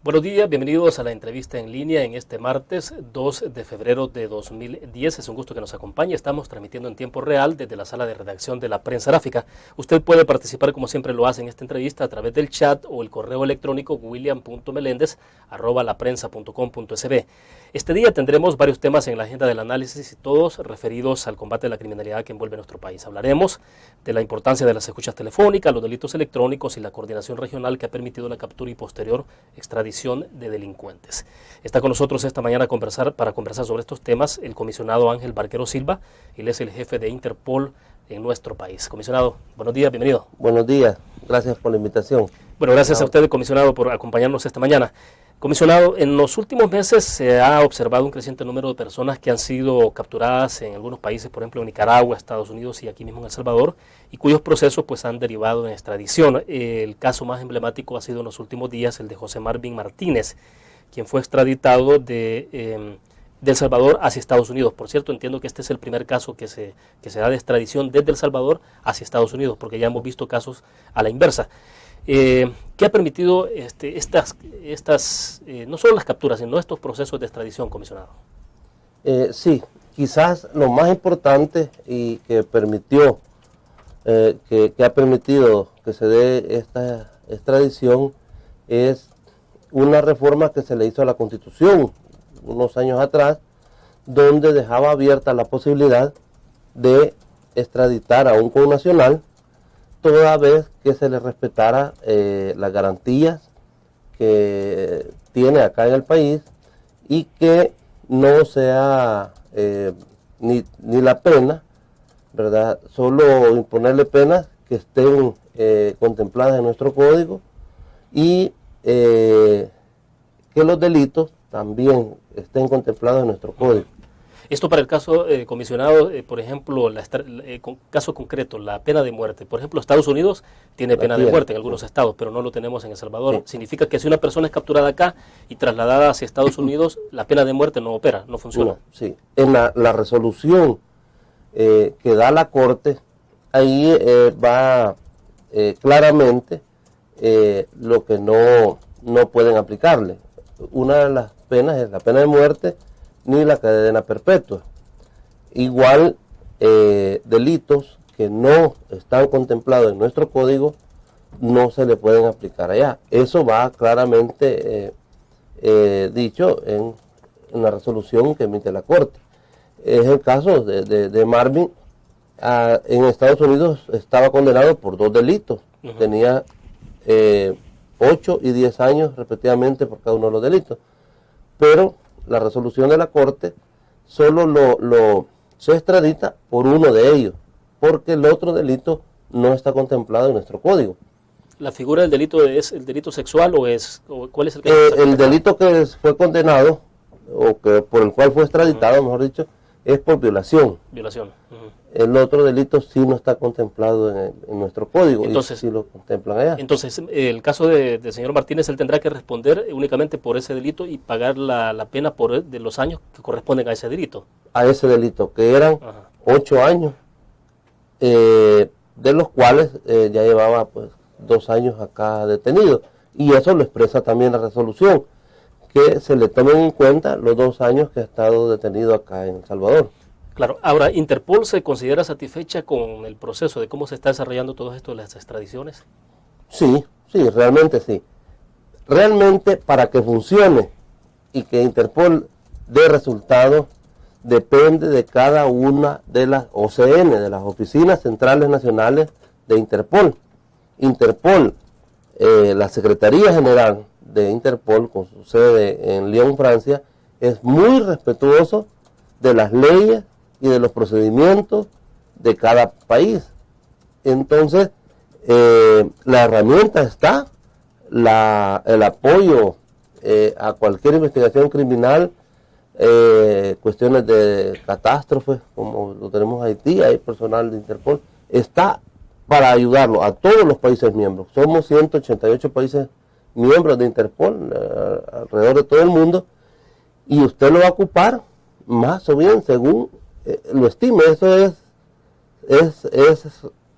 Buenos días, bienvenidos a la entrevista en línea en este martes 2 de febrero de 2010. Es un gusto que nos acompañe. Estamos transmitiendo en tiempo real desde la sala de redacción de la Prensa Gráfica. Usted puede participar como siempre lo hace en esta entrevista a través del chat o el correo electrónico william.melendez@laprensa.com.sb. Este día tendremos varios temas en la agenda del análisis y todos referidos al combate de la criminalidad que envuelve nuestro país. Hablaremos de la importancia de las escuchas telefónicas, los delitos electrónicos y la coordinación regional que ha permitido la captura y posterior extradición de delincuentes. Está con nosotros esta mañana para conversar sobre estos temas el comisionado Ángel Barquero Silva. Él es el jefe de Interpol en nuestro país. Comisionado, buenos días, bienvenido. Buenos días, gracias por la invitación. Bueno, gracias a usted, comisionado, por acompañarnos esta mañana. Comisionado, en los últimos meses se ha observado un creciente número de personas que han sido capturadas en algunos países, por ejemplo en Nicaragua, Estados Unidos y aquí mismo en El Salvador, y cuyos procesos pues han derivado en extradición. El caso más emblemático ha sido en los últimos días el de José Marvin Martínez, quien fue extraditado de El Salvador hacia Estados Unidos. Por cierto, entiendo que este es el primer caso que se da de extradición desde El Salvador hacia Estados Unidos, porque ya hemos visto casos a la inversa. ¿Qué ha permitido no solo las capturas, sino estos procesos de extradición, comisionado? Sí, quizás lo más importante y que permitió, que ha permitido que se dé esta extradición es una reforma que se le hizo a la Constitución unos años atrás, donde dejaba abierta la posibilidad de extraditar a un connacional toda vez que se le respetara las garantías que tiene acá en el país y que no sea ni la pena, ¿verdad? Solo imponerle penas que estén contempladas en nuestro código y que los delitos también estén contemplados en nuestro código. Esto para el caso, comisionado, por ejemplo, caso concreto, la pena de muerte. Por ejemplo, Estados Unidos tiene pena de muerte en algunos estados, pero no lo tenemos en El Salvador. Sí. Significa que si una persona es capturada acá y trasladada hacia Estados Unidos, la pena de muerte no opera, no funciona. No, sí, en la resolución que da la Corte, ahí va claramente lo que no pueden aplicarle. Una de las penas es la pena de muerte, ni la cadena perpetua. Igual, delitos que no están contemplados en nuestro código no se le pueden aplicar allá. Eso va claramente dicho en la resolución que emite la Corte. Es el caso de Marvin. En Estados Unidos estaba condenado por 2 delitos. Tenía 8 y 10 años respectivamente por cada uno de los delitos. Pero la resolución de la Corte solo se extradita por uno de ellos, porque el otro delito no está contemplado en nuestro código. ¿La figura del delito es el delito sexual o cuál es el caso? El delito que fue condenado, o que por el cual fue extraditado, mejor dicho, es por violación. Violación. El otro delito sí no está contemplado en nuestro código. Entonces, y sí lo contemplan allá. Entonces, el caso del señor Martínez, él tendrá que responder únicamente por ese delito y pagar la pena de los años que corresponden a ese delito. A ese delito, que eran 8 años, de los cuales ya llevaba pues 2 años acá detenido. Y eso lo expresa también la resolución, que se le tomen en cuenta los 2 años que ha estado detenido acá en El Salvador. Claro, ahora, ¿Interpol se considera satisfecha con el proceso de cómo se está desarrollando todo esto de las extradiciones? Sí, realmente sí. Realmente para que funcione y que Interpol dé resultados, depende de cada una de las OCN, de las Oficinas Centrales Nacionales de Interpol. Interpol, la Secretaría General de Interpol, con su sede en Lyon, Francia, es muy respetuoso de las leyes y de los procedimientos de cada país. Entonces, la herramienta está, el apoyo a cualquier investigación criminal, cuestiones de catástrofes, como lo tenemos en Haití, hay personal de Interpol, está para ayudarlo a todos los países miembros. Somos 188 países miembros de Interpol alrededor de todo el mundo, y usted lo va a ocupar más o bien según lo estime. Eso es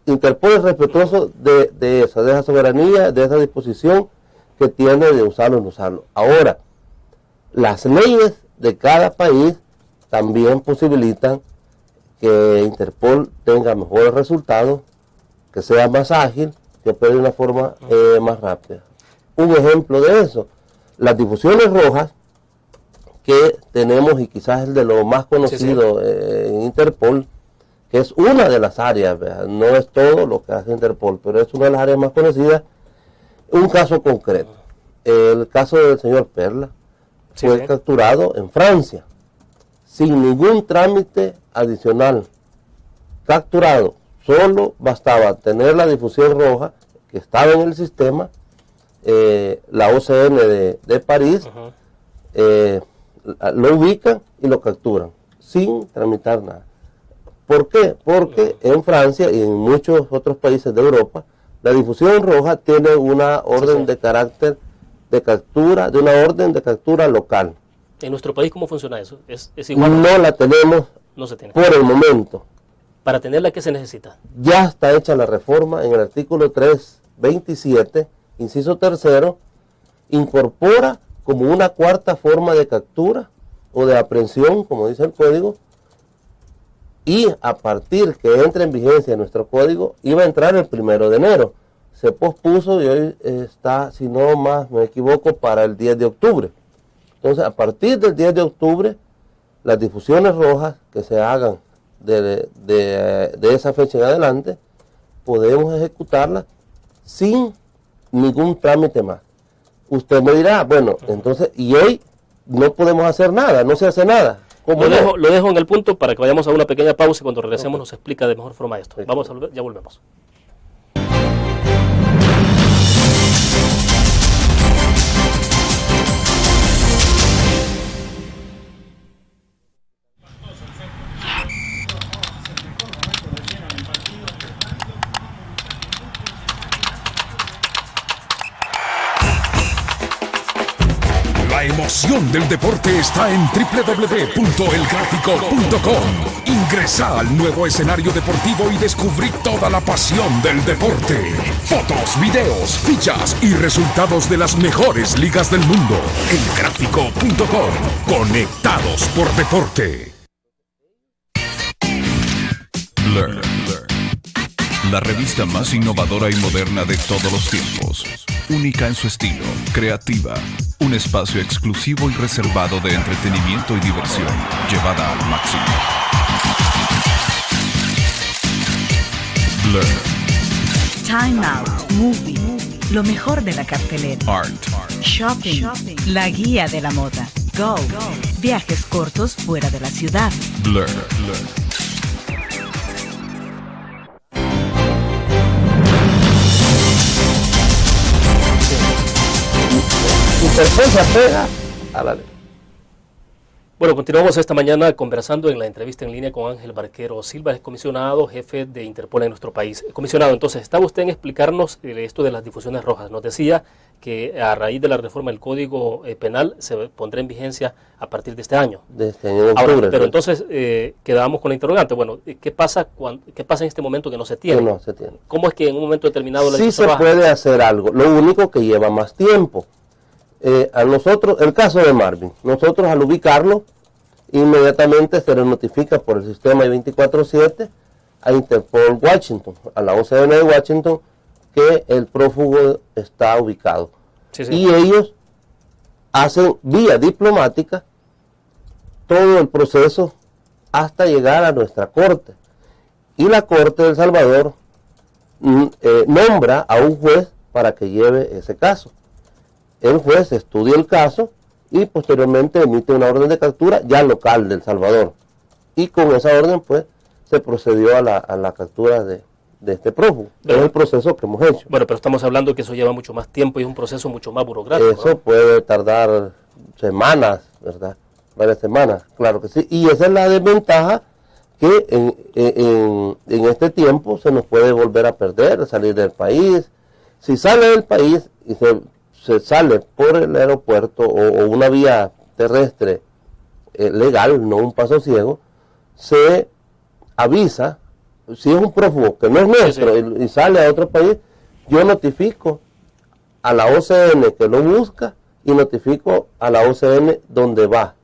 Interpol es respetuoso de esa soberanía, de esa disposición que tiene de usarlo o no usarlo. Ahora, las leyes de cada país también posibilitan que Interpol tenga mejores resultados, que sea más ágil, que opere de una forma más rápida. Un ejemplo de eso, las difusiones rojas que tenemos, y quizás es de lo más conocido en Interpol, que es una de las áreas, ¿verdad? No es todo lo que hace Interpol, pero es una de las áreas más conocidas. Un caso concreto, el caso del señor Perla, fue capturado en Francia, sin ningún trámite adicional, capturado. Solo bastaba tener la difusión roja que estaba en el sistema, la OCN de París, lo ubican y lo capturan, sin tramitar nada. ¿Por qué? Porque en Francia y en muchos otros países de Europa, la difusión roja tiene una orden de carácter de captura, de una orden de captura local. ¿En nuestro país cómo funciona eso? ¿Es igual? No la tenemos por el momento. ¿Para tenerla qué se necesita? Ya está hecha la reforma en el artículo 327, inciso tercero, incorpora como una cuarta forma de captura o de aprehensión, como dice el código, y a partir que entre en vigencia nuestro código, iba a entrar el 1 de enero. Se pospuso y hoy está, si no más me equivoco, para el 10 de octubre. Entonces, a partir del 10 de octubre, las difusiones rojas que se hagan de esa fecha en adelante, podemos ejecutarlas sin ningún trámite más. Usted me dirá, bueno, entonces, y hoy no podemos hacer nada, no se hace nada. Lo dejo en el punto para que vayamos a una pequeña pausa y cuando regresemos nos explica de mejor forma esto. Vamos a volver, ya volvemos. La emoción del deporte está en www.elgráfico.com. Ingresa al nuevo escenario deportivo y descubrí toda la pasión del deporte. Fotos, videos, fichas y resultados de las mejores ligas del mundo. Elgráfico.com. Conectados por deporte. Blur. La revista más innovadora y moderna de todos los tiempos. Única en su estilo, creativa. Un espacio exclusivo y reservado de entretenimiento y diversión, llevada al máximo. Blur. Time Out, Movie, lo mejor de la cartelera. Art. Shopping, la guía de la moda. Go, viajes cortos fuera de la ciudad. Blur. Interpol se apega a la ley. Bueno, continuamos esta mañana conversando en la entrevista en línea con Ángel Barquero Silva, es comisionado jefe de Interpol en nuestro país. Comisionado, entonces, estaba usted en explicarnos esto de las difusiones rojas. Nos decía que a raíz de la reforma del Código Penal se pondrá en vigencia a partir de este año. De este año de octubre. Ahora, pero entonces quedábamos con la interrogante. Bueno, ¿qué pasa en este momento que no se tiene? Que no se tiene. ¿Cómo es que en un momento determinado la sí difusión se puede hacer algo, lo único que lleva más tiempo. A nosotros, el caso de Marvin, nosotros al ubicarlo, inmediatamente se le notifica por el sistema I-24/7 a Interpol Washington, a la OCN de Washington, que el prófugo está ubicado. Sí. Y ellos hacen vía diplomática todo el proceso hasta llegar a nuestra corte. Y la Corte de El Salvador nombra a un juez para que lleve ese caso. El juez estudia el caso y posteriormente emite una orden de captura ya local de El Salvador. Y con esa orden pues se procedió a la captura de este prófugo. Es el proceso que hemos hecho. Bueno, pero estamos hablando que eso lleva mucho más tiempo y es un proceso mucho más burocrático. Eso, ¿no? Puede tardar semanas, ¿verdad? Varias semanas, claro que sí. Y esa es la desventaja que en este tiempo se nos puede volver a perder, salir del país. Si sale del país y se sale por el aeropuerto o una vía terrestre legal, no un paso ciego, se avisa, si es un prófugo que no es nuestro y sale a otro país, yo notifico a la OCN que lo busca y notifico a la OCN dónde va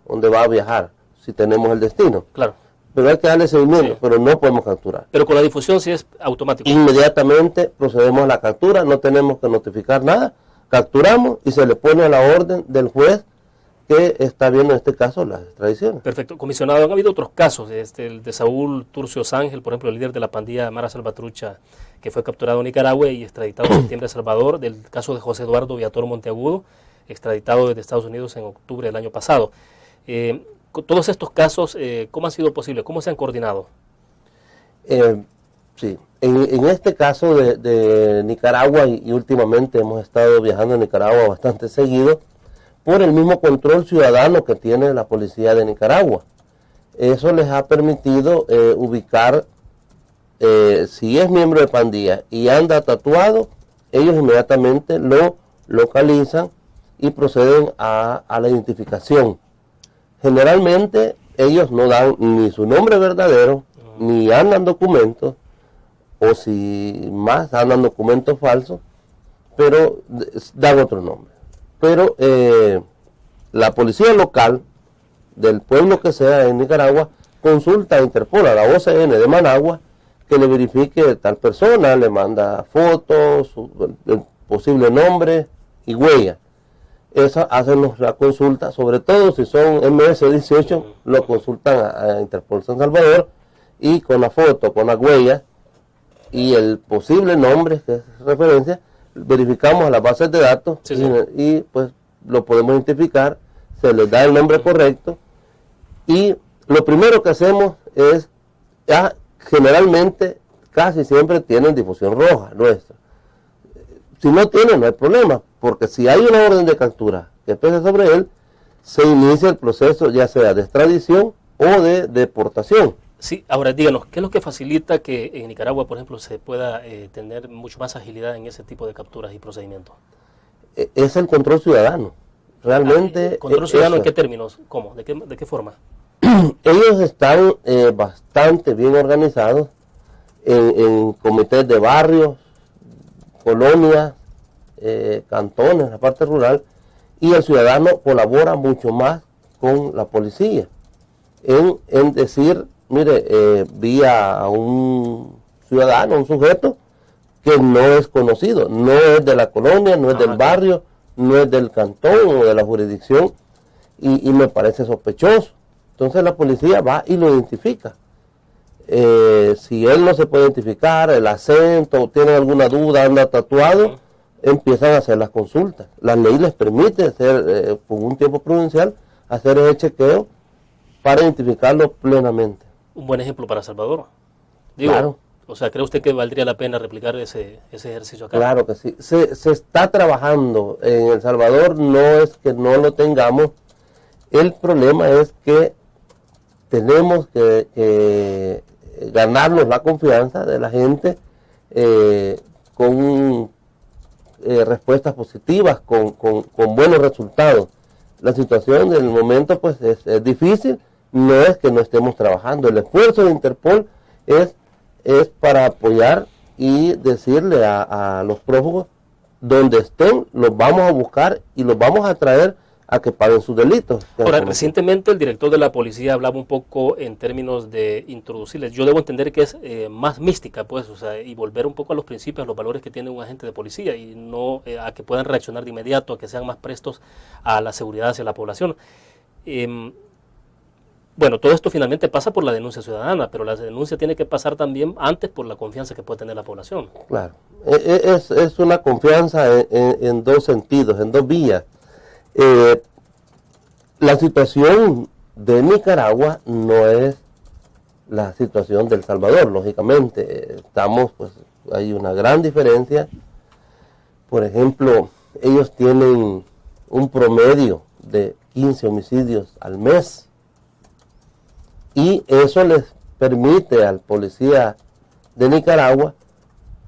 a viajar, si tenemos el destino. Claro. Pero hay que darle seguimiento, Sí. pero no podemos capturar. Pero con la difusión sí es automático. Inmediatamente procedemos a la captura, no tenemos que notificar nada, capturamos y se le pone a la orden del juez que está viendo en este caso las extradiciones. Perfecto. Comisionado, han habido otros casos, el de Saúl Turcios Ángel, por ejemplo, el líder de la pandilla Mara Salvatrucha, que fue capturado en Nicaragua y extraditado en septiembre a El Salvador, del caso de José Eduardo Viator Monteagudo, extraditado desde Estados Unidos en octubre del año pasado. Con todos estos casos, ¿cómo han sido posibles? ¿Cómo se han coordinado? Sí, en este caso de Nicaragua y últimamente hemos estado viajando a Nicaragua bastante seguido por el mismo control ciudadano que tiene la policía de Nicaragua. Eso les ha permitido ubicar, si es miembro de pandilla y anda tatuado, ellos inmediatamente lo localizan y proceden a la identificación. Generalmente ellos no dan ni su nombre verdadero, ni andan documentos, o si más andan documentos falsos, pero dan otro nombre. Pero la policía local del pueblo que sea en Nicaragua consulta a Interpol, a la OCN de Managua, que le verifique tal persona, le manda fotos, el posible nombre y huella. Esa hacen la consulta, sobre todo si son MS-18, lo consultan a Interpol San Salvador, y con la foto, con la huella y el posible nombre, que es referencia, verificamos a las bases de datos. Sí, sí. Y pues lo podemos identificar, se les da el nombre correcto, y lo primero que hacemos es, generalmente, casi siempre tienen difusión roja nuestra. Si no tienen, no hay problema, porque si hay una orden de captura que pese sobre él, se inicia el proceso ya sea de extradición o de deportación. Sí, ahora díganos, ¿qué es lo que facilita que en Nicaragua, por ejemplo, se pueda tener mucho más agilidad en ese tipo de capturas y procedimientos? Es el control ciudadano. Realmente. ¿Control ciudadano en qué términos? ¿Cómo? ¿De qué forma? Ellos están bastante bien organizados en comités de barrios, colonias, cantones, la parte rural, y el ciudadano colabora mucho más con la policía en decir, mire, vi a un ciudadano, un sujeto que no es conocido, no es de la colonia, no es del barrio, no es del cantón o de la jurisdicción, y me parece sospechoso. Entonces la policía va y lo identifica. Si él no se puede identificar, el acento, tiene alguna duda, anda tatuado, empiezan a hacer las consultas. La ley les permite hacer, con un tiempo prudencial, hacer ese chequeo para identificarlo plenamente. Un buen ejemplo para Salvador. Digo, claro. O sea, ¿cree usted que valdría la pena replicar ese ejercicio acá? Claro que sí. Se está trabajando en El Salvador, no es que no lo tengamos. El problema es que tenemos que ganarnos la confianza de la gente con respuestas positivas, con buenos resultados. La situación del momento pues es difícil, no es que no estemos trabajando. El esfuerzo de Interpol es para apoyar y decirle a los prófugos, donde estén, los vamos a buscar y los vamos a traer a que paguen sus delitos. Ahora, recientemente el director de la policía hablaba un poco en términos de introducirles, yo debo entender que es más mística, pues, o sea, y volver un poco a los principios, a los valores que tiene un agente de policía, y no a que puedan reaccionar de inmediato, a que sean más prestos a la seguridad hacia la población. Bueno, todo esto finalmente pasa por la denuncia ciudadana, pero la denuncia tiene que pasar también antes por la confianza que puede tener la población. Claro, es una confianza en dos sentidos, en dos vías. La situación de Nicaragua no es la situación de El Salvador, lógicamente. Hay una gran diferencia. Por ejemplo, ellos tienen un promedio de 15 homicidios al mes. Y eso les permite al policía de Nicaragua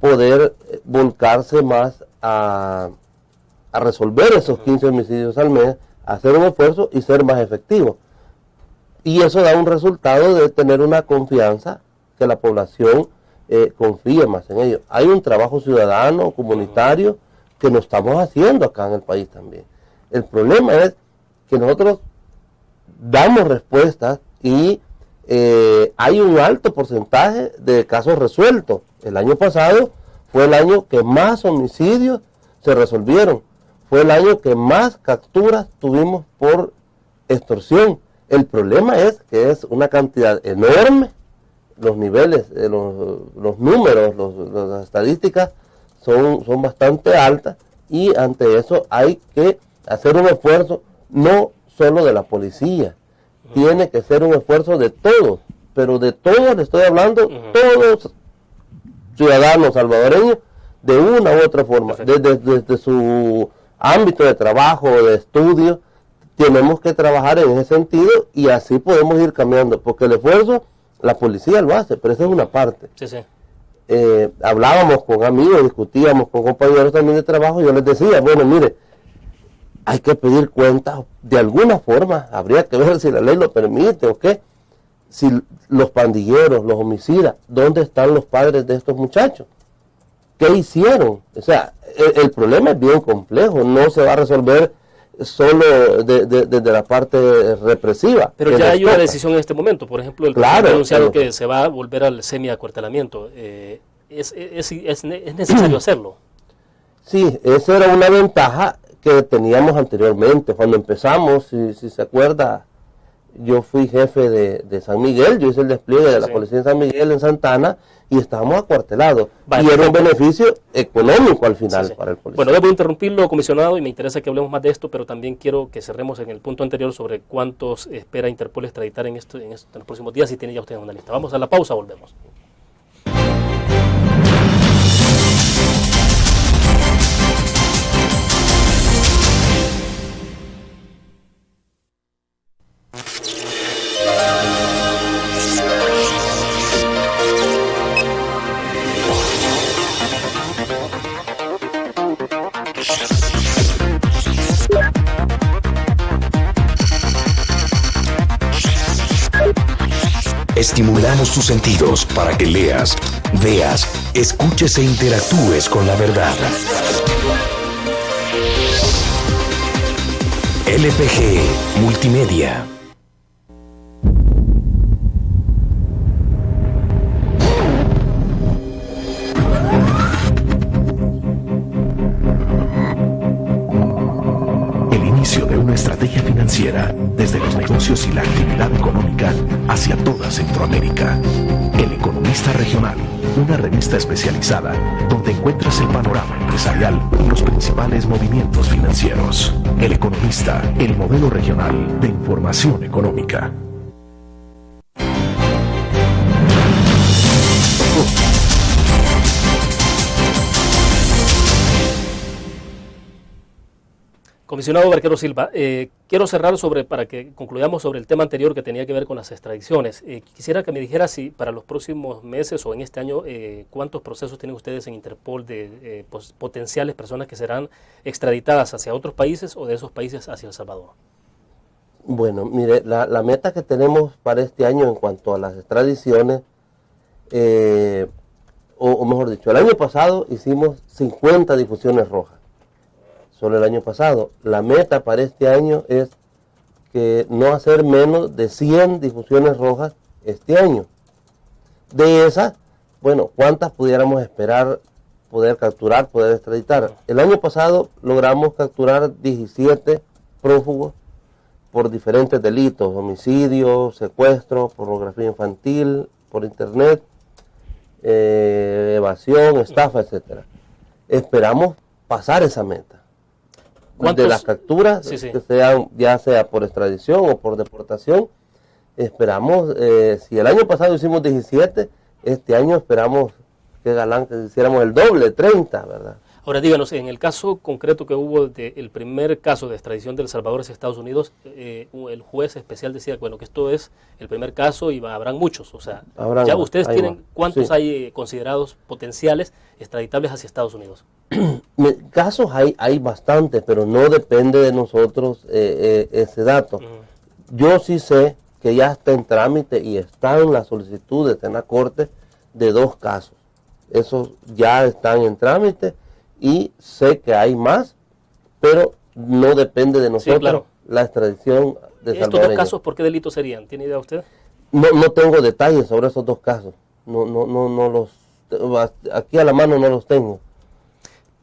poder volcarse más a resolver esos 15 homicidios al mes, hacer un esfuerzo y ser más efectivo. Y eso da un resultado de tener una confianza, que la población confíe más en ellos. Hay un trabajo ciudadano, comunitario, que lo estamos haciendo acá en el país también. El problema es que nosotros damos respuestas y hay un alto porcentaje de casos resueltos. El año pasado fue el año que más homicidios se resolvieron. Fue el año que más capturas tuvimos por extorsión. El problema es que es una cantidad enorme. Los niveles, los números, las estadísticas son bastante altas, y ante eso hay que hacer un esfuerzo, no solo de la policía, tiene que ser un esfuerzo de todos, pero de todos, le estoy hablando, todos ciudadanos salvadoreños, de una u otra forma, desde su ámbito de trabajo, de estudio, tenemos que trabajar en ese sentido, y así podemos ir cambiando, porque el esfuerzo, la policía lo hace, pero esa es una parte. Sí, sí. Hablábamos con amigos, discutíamos con compañeros también de trabajo, y yo les decía, bueno, mire, hay que pedir cuentas de alguna forma, habría que ver si la ley lo permite o qué, si los pandilleros, los homicidas, ¿dónde están los padres de estos muchachos? ¿Qué hicieron? O sea, el problema es bien complejo, no se va a resolver solo desde la parte represiva. Pero ya hay una decisión en este momento. Por ejemplo, el presidente ha anunciado que se va a volver al semiacuartelamiento. ¿Es necesario hacerlo? Sí, esa era una ventaja que teníamos anteriormente. Cuando empezamos, si se acuerda, yo fui jefe de San Miguel, yo hice el despliegue de la policía de San Miguel en Santana, y estábamos acuartelados. Y era un beneficio económico al final para el policía. Bueno, debo interrumpirlo, comisionado, y me interesa que hablemos más de esto, pero también quiero que cerremos en el punto anterior sobre cuántos espera Interpol extraditar en los próximos días, si tiene ya usted una lista. Vamos a la pausa, volvemos. Estimulamos tus sentidos para que leas, veas, escuches e interactúes con la verdad. LPG Multimedia. El inicio de una estrategia financiera desde los negocios y la actividad económica hacia toda Centroamérica. El Economista Regional, una revista especializada donde encuentras el panorama empresarial y los principales movimientos financieros. El Economista, el modelo regional de información económica. Comisionado Barquero Silva, quiero cerrar para que concluyamos sobre el tema anterior que tenía que ver con las extradiciones. Quisiera que me dijera si para los próximos meses o en este año, cuántos procesos tienen ustedes en Interpol de potenciales personas que serán extraditadas hacia otros países o de esos países hacia El Salvador. Bueno, mire, la meta que tenemos para este año en cuanto a las extradiciones, o mejor dicho, el año pasado hicimos 50 difusiones rojas. Solo el año pasado. La meta para este año es que no hacer menos de 100 difusiones rojas este año. De esas, bueno, ¿cuántas pudiéramos esperar poder capturar, poder extraditar? El año pasado logramos capturar 17 prófugos por diferentes delitos: homicidio, secuestro, pornografía infantil, por internet, evasión, estafa, etcétera. Esperamos pasar esa meta. De las capturas, que sean, ya sea por extradición o por deportación, esperamos, si el año pasado hicimos 17, este año esperamos que hiciéramos el doble, 30, ¿verdad? Ahora díganos, en el caso concreto que hubo el primer caso de extradición de El Salvador hacia Estados Unidos, el juez especial decía, bueno, que esto es el primer caso y habrán muchos, o sea, ya ustedes tienen, ¿cuántos hay considerados potenciales extraditables hacia Estados Unidos? Casos hay bastantes, pero no depende de nosotros ese dato. Yo sí sé que ya está en trámite y están las solicitudes en la corte de 2 casos. Esos ya están en trámite y sé que hay más, pero no depende de nosotros, Sí, claro. La extradición de ¿Estos salvadoreños. dos casos por qué delitos serían? ¿Tiene idea usted? No tengo detalles sobre esos dos casos. No los, aquí a la mano no los tengo.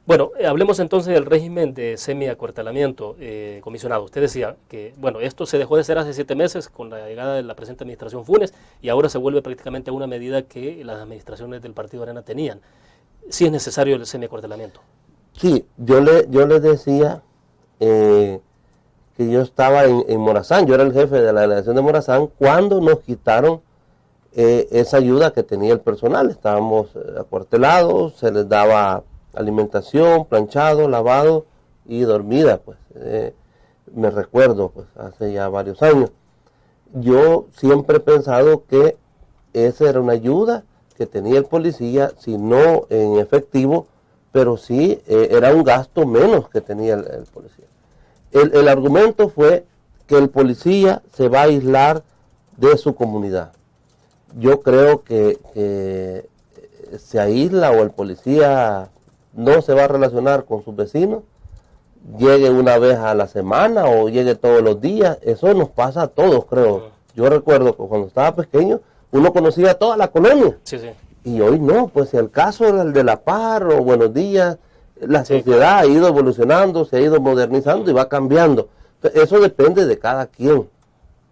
Bueno, hablemos entonces del régimen de semiacuartelamiento, comisionado. Usted decía que, bueno, esto se dejó de hacer hace 7 meses con la llegada de la presente administración Funes y ahora se vuelve prácticamente a una medida que las administraciones del Partido Arena tenían. ¿Sí es necesario el semiacuartelamiento? Sí, yo le decía que yo estaba en Morazán, yo era el jefe de la delegación de Morazán cuando nos quitaron esa ayuda que tenía el personal. Estábamos acuartelados, se les daba alimentación, planchado, lavado y dormida, pues. Me recuerdo, pues, hace ya varios años. Yo siempre he pensado que esa era una ayuda que tenía el policía, si no en efectivo, pero sí era un gasto menos que tenía el policía. El argumento fue que el policía se va a aislar de su comunidad. Yo creo que se aísla o el policía no se va a relacionar con sus vecinos, llegue una vez a la semana o llegue todos los días. Eso nos pasa a todos, creo. Yo recuerdo que cuando estaba pequeño uno conocía a toda la colonia. Sí, sí. Y hoy no, pues si el caso era el de La Par o Buenos Días, la sociedad ha ido evolucionando, se ha ido modernizando y va cambiando. Eso depende de cada quien.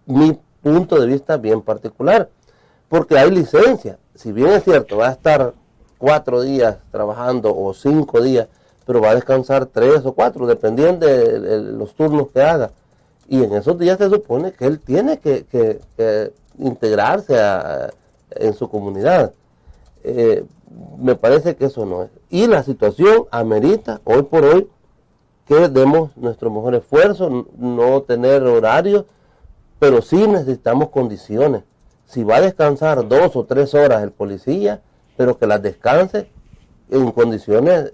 Mi punto de vista bien particular, porque hay licencia. Si bien es cierto, va a estar 4 días trabajando o 5 días, pero va a descansar 3 o 4, dependiendo de los turnos que haga. Y en esos días se supone que él tiene que integrarse en su comunidad. Me parece que eso no es. Y la situación amerita, hoy por hoy, que demos nuestro mejor esfuerzo, no tener horario, pero sí necesitamos condiciones. Si va a descansar 2 o 3 horas el policía, pero que las descanse en condiciones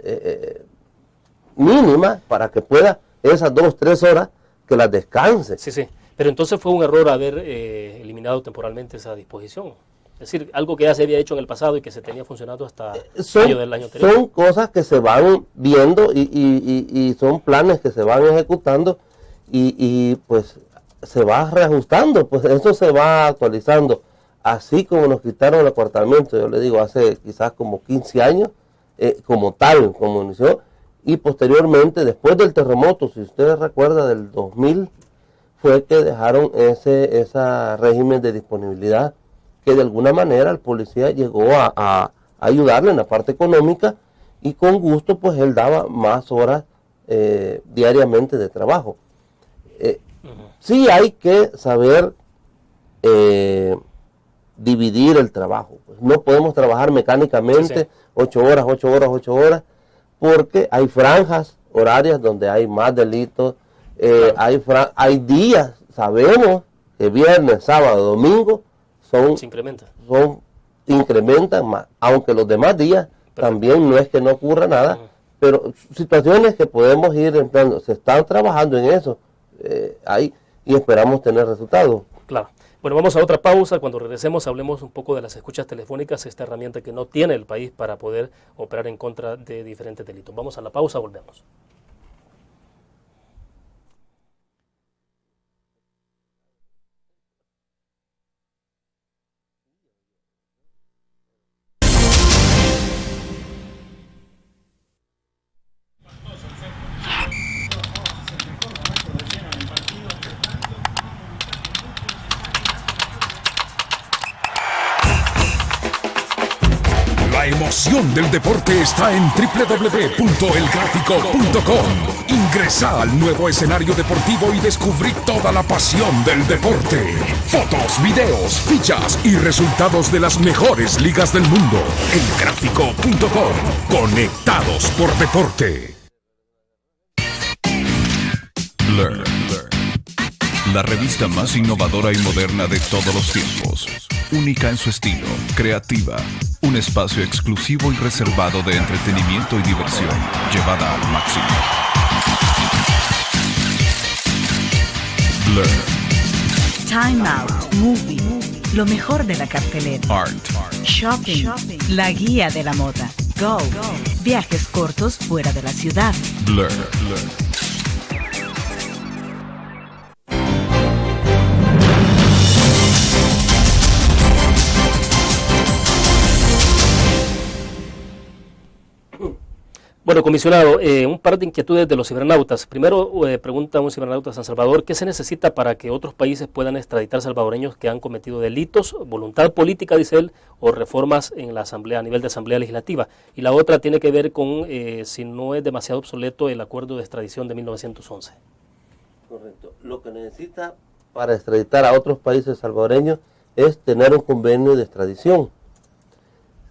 mínimas para que pueda esas 2 o 3 horas que las descanse. Sí, sí. Pero entonces fue un error haber eliminado temporalmente esa disposición. Es decir, algo que ya se había hecho en el pasado y que se tenía funcionando hasta mayo del año anterior. Son cosas que se van viendo y son planes que se van ejecutando y pues se va reajustando, pues eso se va actualizando. Así como nos quitaron el acuartelamiento, yo le digo, hace quizás como 15 años, como tal, como inició, y posteriormente, después del terremoto, si ustedes recuerdan, del 2000, fue que dejaron ese régimen de disponibilidad, que de alguna manera el policía llegó a ayudarle en la parte económica, y con gusto, pues él daba más horas diariamente de trabajo. Sí hay que saber dividir el trabajo. Pues no podemos trabajar mecánicamente, sí. 8 horas, 8 horas, 8 horas, porque hay franjas horarias donde hay más delitos, claro. Hay días, sabemos que viernes, sábado, domingo se incrementan más, aunque los demás días también no es que no ocurra nada, pero situaciones que podemos ir empleando, se están trabajando en eso, ahí, y esperamos tener resultados. Claro. Bueno, vamos a otra pausa. Cuando regresemos hablemos un poco de las escuchas telefónicas, esta herramienta que no tiene el país para poder operar en contra de diferentes delitos. Vamos a la pausa, volvemos. La emoción del deporte está en www.elgráfico.com. Ingresa al nuevo escenario deportivo y descubrí toda la pasión del deporte. Fotos, videos, fichas y resultados de las mejores ligas del mundo. Elgráfico.com. Conectados por deporte. Blur. La revista más innovadora y moderna de todos los tiempos. Única en su estilo, creativa. Un espacio exclusivo y reservado de entretenimiento y diversión, llevada al máximo. Blur. Time Out, Movie, lo mejor de la cartelera. Art. Shopping, la guía de la moda. Go. Viajes cortos fuera de la ciudad. Blur. Bueno, comisionado, un par de inquietudes de los cibernautas. Primero, pregunta un cibernauta de San Salvador, ¿qué se necesita para que otros países puedan extraditar salvadoreños que han cometido delitos, voluntad política, dice él, o reformas en la asamblea, a nivel de asamblea legislativa? Y la otra tiene que ver con si no es demasiado obsoleto el acuerdo de extradición de 1911. Correcto. Lo que necesita para extraditar a otros países salvadoreños es tener un convenio de extradición.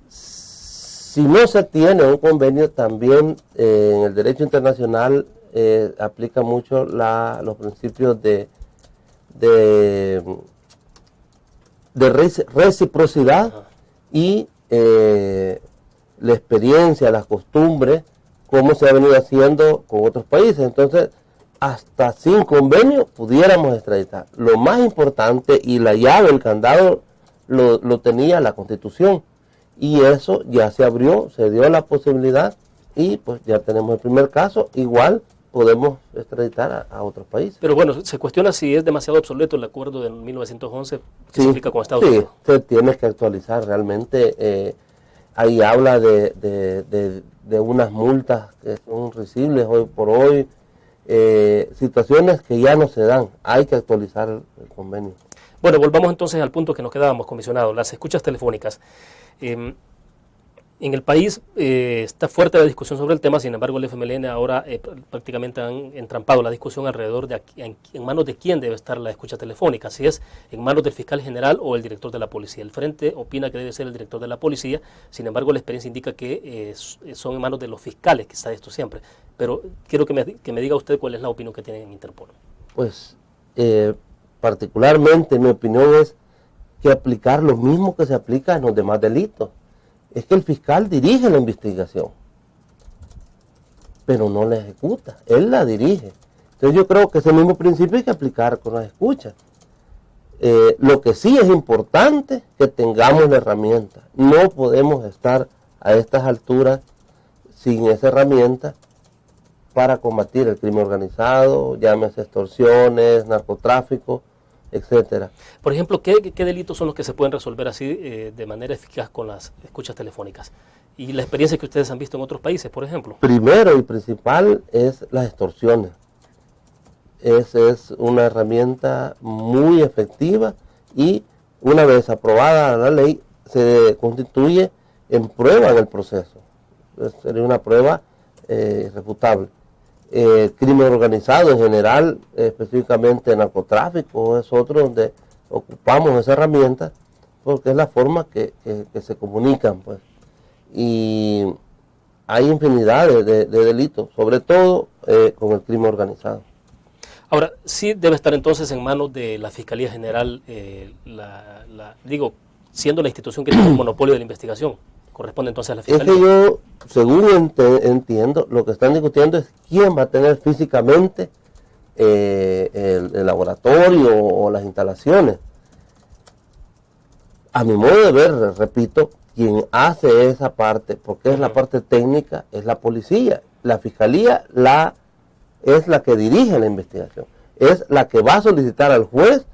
Si no se tiene un convenio, también en el derecho internacional aplica mucho los principios de reciprocidad y la experiencia, las costumbres, cómo se ha venido haciendo con otros países. Entonces, hasta sin convenio pudiéramos extraditar. Lo más importante y la llave, el candado, lo tenía la Constitución. Y eso ya se abrió, se dio la posibilidad y pues ya tenemos el primer caso. Igual podemos extraditar a otros países. Pero bueno, se cuestiona si es demasiado obsoleto el acuerdo de 1911 que se aplica con Estados Unidos. Sí, se tiene que actualizar realmente. Ahí habla de unas multas que son risibles hoy por hoy, situaciones que ya no se dan. Hay que actualizar el convenio. Bueno, volvamos entonces al punto que nos quedábamos, comisionado, las escuchas telefónicas. En el país está fuerte la discusión sobre el tema, sin embargo el FMLN ahora prácticamente han entrampado la discusión alrededor de en manos de quién debe estar la escucha telefónica, si es en manos del fiscal general o el director de la policía. El Frente opina que debe ser el director de la policía, sin embargo la experiencia indica que son en manos de los fiscales, que está esto siempre. Pero quiero que me diga usted cuál es la opinión que tiene en Interpol. Pues particularmente mi opinión es que aplicar lo mismo que se aplica en los demás delitos. Es que el fiscal dirige la investigación, pero no la ejecuta, él la dirige. Entonces yo creo que ese mismo principio hay que aplicar con las escuchas. Lo que sí es importante que tengamos la herramienta. No podemos estar a estas alturas sin esa herramienta para combatir el crimen organizado, llámese extorsiones, narcotráfico, etcétera. Por ejemplo, ¿qué delitos son los que se pueden resolver así de manera eficaz con las escuchas telefónicas? Y la experiencia que ustedes han visto en otros países, por ejemplo. Primero y principal es las extorsiones. Esa es una herramienta muy efectiva y una vez aprobada la ley se constituye en prueba en el proceso. Sería una prueba irrefutable. Crimen organizado en general, específicamente narcotráfico, es otro donde ocupamos esa herramienta porque es la forma que se comunican, pues. Y hay infinidad de delitos, sobre todo con el crimen organizado. Ahora, sí debe estar entonces en manos de la Fiscalía General, siendo la institución que tiene el monopolio de la investigación. Corresponde entonces a la Fiscalía. Es que yo, según entiendo, lo que están discutiendo es quién va a tener físicamente el laboratorio o las instalaciones. A mi modo de ver, repito, quien hace esa parte, porque es la parte técnica, es la policía. La Fiscalía es la que dirige la investigación. Es la que va a solicitar al juez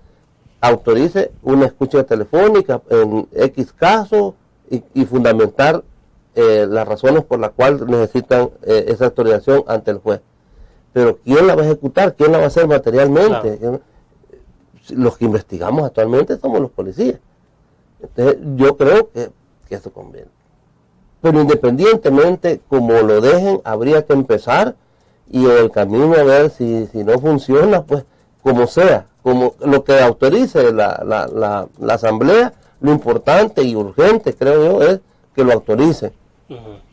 autorice una escucha telefónica en X caso, y fundamentar las razones por las cuales necesitan esa autorización ante el juez. Pero ¿quién la va a ejecutar? ¿Quién la va a hacer materialmente? Claro. Los que investigamos actualmente somos los policías. Entonces yo creo que eso conviene. Pero independientemente como lo dejen, habría que empezar y en el camino a ver si no funciona, pues como sea, como lo que autorice la asamblea. Lo importante y urgente, creo yo, es que lo autoricen.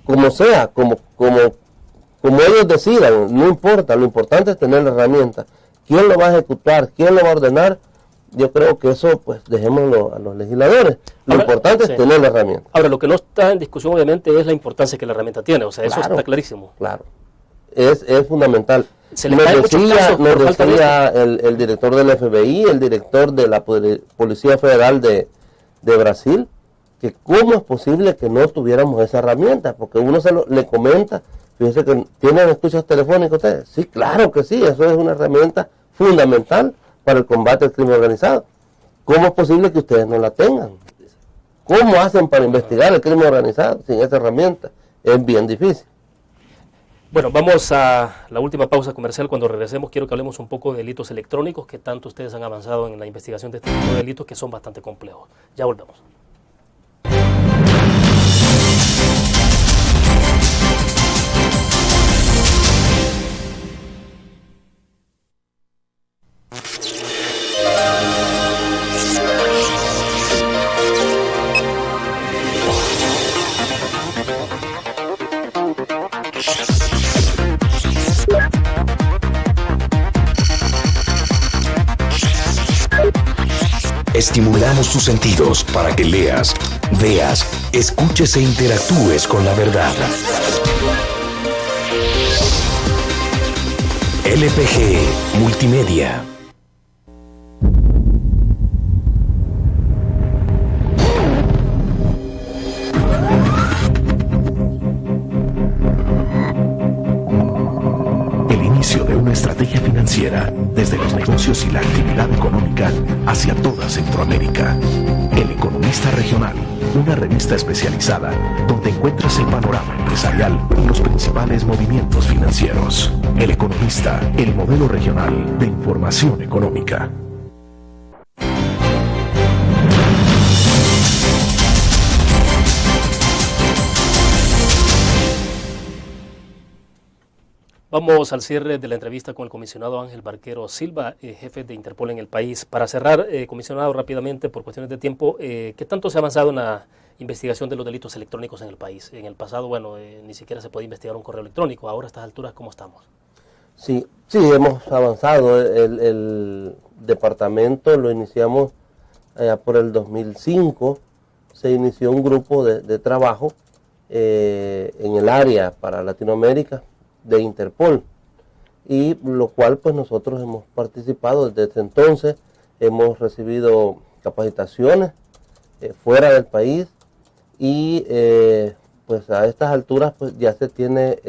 Como sea, como ellos decidan, no importa, lo importante es tener la herramienta. ¿Quién lo va a ejecutar? ¿Quién lo va a ordenar? Yo creo que eso, pues, dejémoslo a los legisladores. Lo importante es tener la herramienta. Ahora, lo que no está en discusión, obviamente, es la importancia que la herramienta tiene. O sea, eso está clarísimo. Claro, es fundamental. Nos decía el director del FBI, el director de la Policía Federal de Brasil, que cómo es posible que no tuviéramos esa herramienta, porque uno le comenta, fíjese que tienen escuchas telefónicas ustedes. Sí, claro que sí, eso es una herramienta fundamental para el combate al crimen organizado. ¿Cómo es posible que ustedes no la tengan? ¿Cómo hacen para investigar el crimen organizado sin esa herramienta? Es bien difícil. Bueno, vamos a la última pausa comercial. Cuando regresemos quiero que hablemos un poco de delitos electrónicos, que tanto ustedes han avanzado en la investigación de este tipo de delitos que son bastante complejos. Ya volvemos. Estimulamos tus sentidos para que leas, veas, escuches e interactúes con la verdad. LPG Multimedia. El inicio de una estrategia financiera desde los negocios y la actividad económica hacia toda Centroamérica. El Economista Regional, una revista especializada donde encuentras el panorama empresarial y los principales movimientos financieros. El Economista, el modelo regional de información económica. Vamos al cierre de la entrevista con el comisionado Ángel Barquero Silva, jefe de Interpol en el país. Para cerrar, comisionado, rápidamente, por cuestiones de tiempo, ¿qué tanto se ha avanzado en la investigación de los delitos electrónicos en el país? En el pasado, bueno, ni siquiera se podía investigar un correo electrónico. Ahora, a estas alturas, ¿cómo estamos? Sí, hemos avanzado. El departamento lo iniciamos allá por el 2005. Se inició un grupo de trabajo en el área para Latinoamérica de Interpol, y lo cual pues nosotros hemos participado desde ese entonces. Hemos recibido capacitaciones fuera del país y pues a estas alturas pues ya se tiene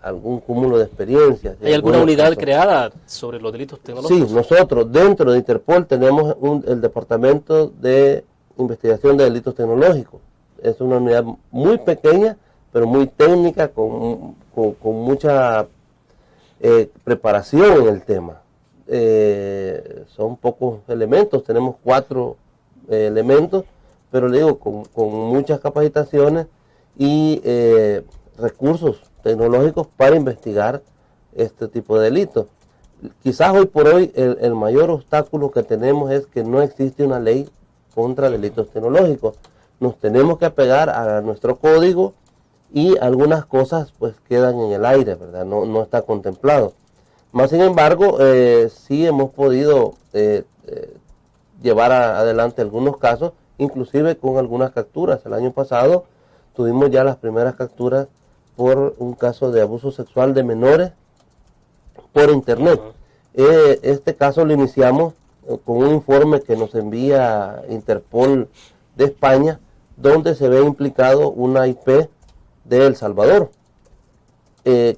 algún cúmulo de experiencias. ¿Hay alguna unidad creada sobre los delitos tecnológicos? Sí, nosotros dentro de Interpol tenemos el Departamento de Investigación de Delitos Tecnológicos. Es una unidad muy pequeña, pero muy técnica, con mucha preparación en el tema. Son pocos elementos, tenemos 4 elementos, pero le digo, con muchas capacitaciones y recursos tecnológicos para investigar este tipo de delitos. Quizás hoy por hoy el mayor obstáculo que tenemos es que no existe una ley contra delitos tecnológicos. Nos tenemos que apegar a nuestro código, y algunas cosas pues quedan en el aire, ¿verdad? No está contemplado. Más sin embargo, sí hemos podido llevar adelante algunos casos, inclusive con algunas capturas. El año pasado tuvimos ya las primeras capturas por un caso de abuso sexual de menores por internet. Este caso lo iniciamos con un informe que nos envía Interpol de España, donde se ve implicado una IP de El Salvador.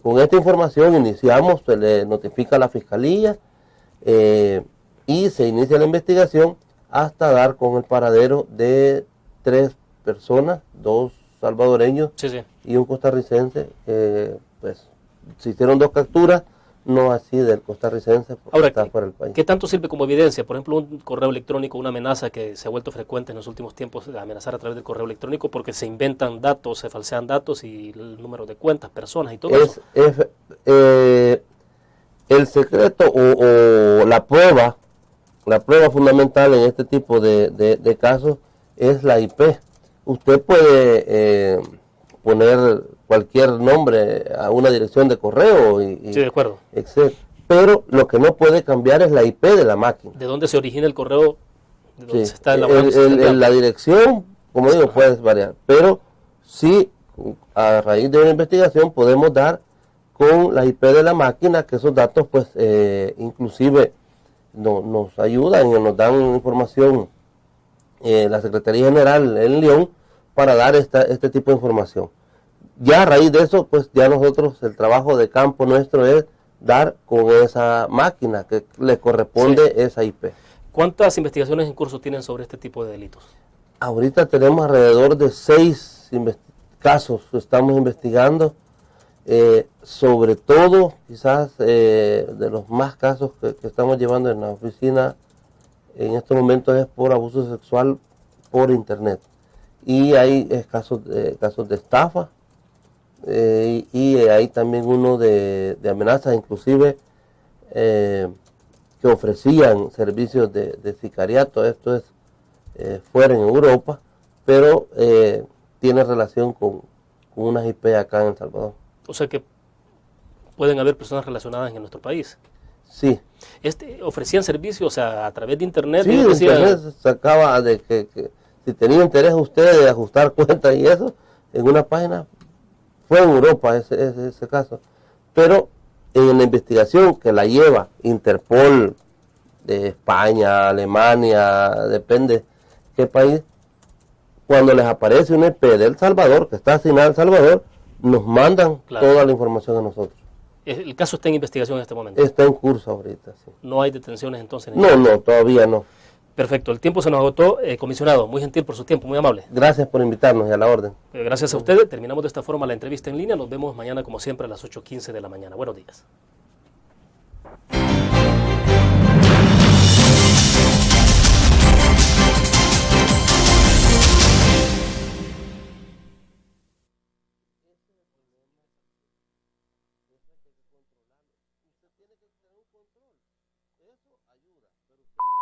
Con esta información iniciamos, se le notifica a la Fiscalía y se inicia la investigación hasta dar con el paradero de 3 personas, 2 salvadoreños y un costarricense. Pues se hicieron 2 capturas, no así del costarricense, porque ahora, está fuera del país. ¿Qué tanto sirve como evidencia? Por ejemplo, un correo electrónico, una amenaza que se ha vuelto frecuente en los últimos tiempos, amenazar a través del correo electrónico, porque se inventan datos, se falsean datos y el número de cuentas, personas y todo eso. El secreto o la prueba fundamental en este tipo de casos es la IP. Usted puede poner cualquier nombre a una dirección de correo sí, de acuerdo. Pero lo que no puede cambiar es la IP de la máquina. ¿De dónde se origina el correo? ¿De dónde se está la dirección, como digo, puede variar, pero sí, a raíz de una investigación podemos dar con la IP de la máquina, que esos datos pues inclusive nos ayudan y nos dan información la Secretaría General en León para dar este tipo de información. Ya a raíz de eso, pues ya nosotros, el trabajo de campo nuestro es dar con esa máquina que le corresponde esa IP. ¿Cuántas investigaciones en curso tienen sobre este tipo de delitos? Ahorita tenemos alrededor de 6 casos que estamos investigando, sobre todo quizás de los más casos que estamos llevando en la oficina en estos momentos es por abuso sexual por internet. Y hay casos de estafa, y hay también uno de amenazas, inclusive que ofrecían servicios de sicariato. Esto es fuera en Europa, pero tiene relación con unas IP acá en El Salvador. O sea que pueden haber personas relacionadas en nuestro país. Sí. ¿Ofrecían servicios, o sea, a través de internet? Sí, de internet sacaba de que si tenía interés usted de ajustar cuentas y eso, en una página, fue en Europa ese caso. Pero en la investigación que la lleva Interpol de España, Alemania, depende qué país, cuando les aparece un IP de El Salvador, que está asignado a El Salvador, nos mandan toda la información a nosotros. ¿El caso está en investigación en este momento? Está en curso ahorita, sí. ¿No hay detenciones entonces? No, todavía no. Perfecto, el tiempo se nos agotó. Comisionado, muy gentil por su tiempo, muy amable. Gracias por invitarnos y a la orden. Gracias a ustedes. Terminamos de esta forma la entrevista en línea. Nos vemos mañana como siempre a las 8:15 de la mañana. Buenos días. Tiene que tener un control. Eso ayuda, pero usted